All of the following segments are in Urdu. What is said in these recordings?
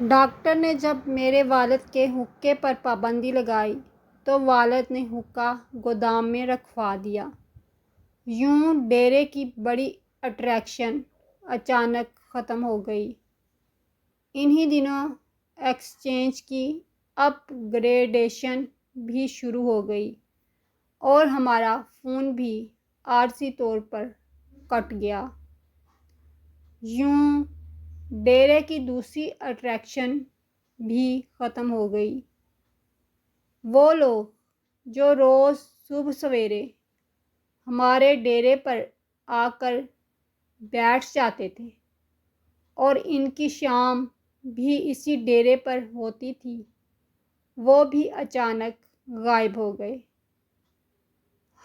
ڈاکٹر نے جب میرے والد کے حقے پر پابندی لگائی تو والد نے حقہ گودام میں رکھوا دیا۔ یوں ڈیرے کی بڑی اٹریکشن اچانک ختم ہو گئی۔ انہی دنوں ایکسچینج کی اپ گریڈیشن بھی شروع ہو گئی اور ہمارا فون بھی عارضی طور پر کٹ گیا۔ یوں ڈیرے کی دوسری اٹریکشن بھی ختم ہو گئی۔ وہ لوگ جو روز صبح سویرے ہمارے ڈیرے پر آ کر بیٹھ جاتے تھے اور ان کی شام بھی اسی ڈیرے پر ہوتی تھی، وہ بھی اچانک غائب ہو گئے۔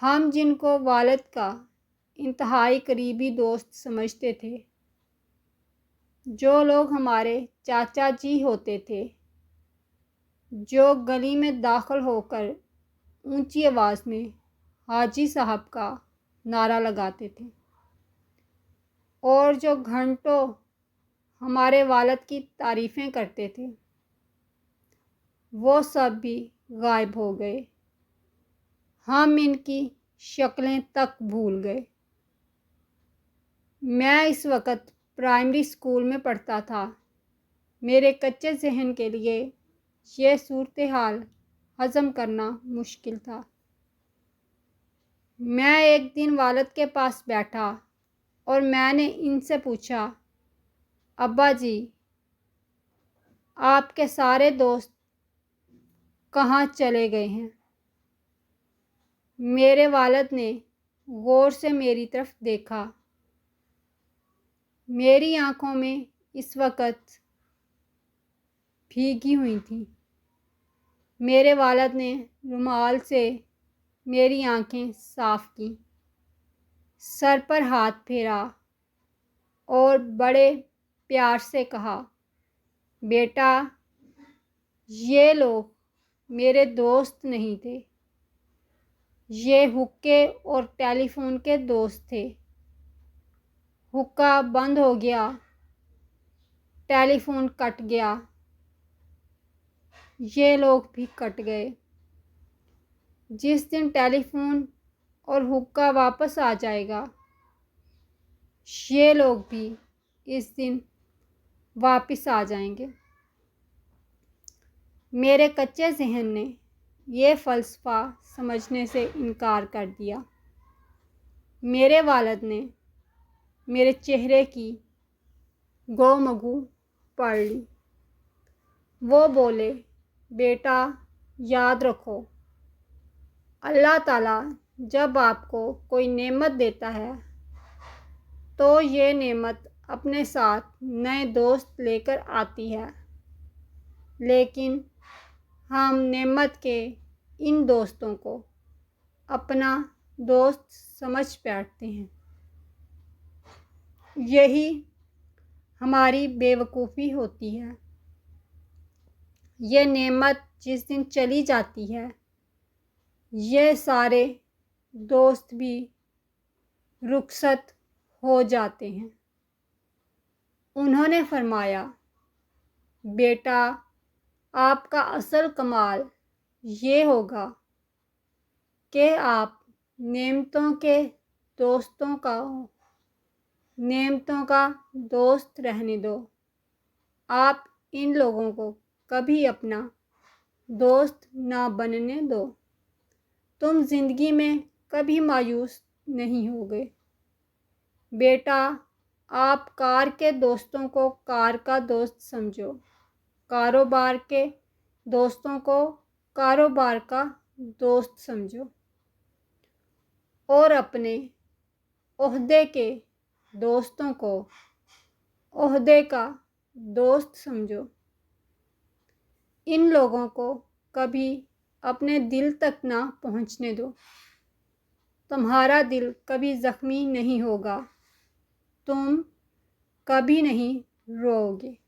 ہم جن کو والد کا انتہائی قریبی دوست سمجھتے تھے، جو لوگ ہمارے چاچا جی ہوتے تھے، جو گلی میں داخل ہو کر اونچی آواز میں حاجی صاحب کا نعرہ لگاتے تھے اور جو گھنٹوں ہمارے والد کی تعریفیں کرتے تھے، وہ سب بھی غائب ہو گئے۔ ہم ان کی شکلیں تک بھول گئے۔ میں اس وقت پرائمری اسکول میں پڑھتا تھا۔ میرے کچے ذہن کے لیے یہ صورتحال ہضم کرنا مشکل تھا۔ میں ایک دن والد کے پاس بیٹھا اور میں نے ان سے پوچھا، ابا جی، آپ کے سارے دوست کہاں چلے گئے ہیں؟ میرے والد نے غور سے میری طرف دیکھا۔ میری آنکھوں میں اس وقت بھیگی ہوئی تھیں۔ میرے والد نے رومال سے میری آنکھیں صاف کیں، سر پر ہاتھ پھیرا اور بڑے پیار سے کہا، بیٹا، یہ لوگ میرے دوست نہیں تھے، یہ حقے اور ٹیلی فون کے دوست تھے۔ حقہ بند ہو گیا، ٹیلی فون کٹ گیا، یہ لوگ بھی کٹ گئے۔ جس دن ٹیلی فون اور حقہ واپس آ جائے گا، یہ لوگ بھی اس دن واپس آ جائیں گے۔ میرے کچے ذہن نے یہ فلسفہ سمجھنے سے انکار کر دیا۔ میرے والد نے میرے چہرے کی گو مگو پڑھ لی۔ وہ بولے، بیٹا، یاد رکھو، اللہ تعالیٰ جب آپ کو کوئی نعمت دیتا ہے تو یہ نعمت اپنے ساتھ نئے دوست لے کر آتی ہے، لیکن ہم نعمت کے ان دوستوں کو اپنا دوست سمجھ بیٹھتے ہیں۔ یہی ہماری بے وقوفی ہوتی ہے۔ یہ نعمت جس دن چلی جاتی ہے، یہ سارے دوست بھی رخصت ہو جاتے ہیں۔ انہوں نے فرمایا، بیٹا، آپ کا اصل کمال یہ ہوگا کہ آپ نعمتوں کا دوست رہنے دو۔ آپ ان لوگوں کو کبھی اپنا دوست نہ بننے دو۔ تم زندگی میں کبھی مایوس نہیں ہوگے۔ بیٹا، آپ کار کے دوستوں کو کار کا دوست سمجھو، کاروبار کے دوستوں کو کاروبار کا دوست سمجھو اور اپنے عہدے کے دوستوں کو عہدے کا دوست سمجھو۔ ان لوگوں کو کبھی اپنے دل تک نہ پہنچنے دو۔ تمہارا دل کبھی زخمی نہیں ہوگا، تم کبھی نہیں روؤ گے۔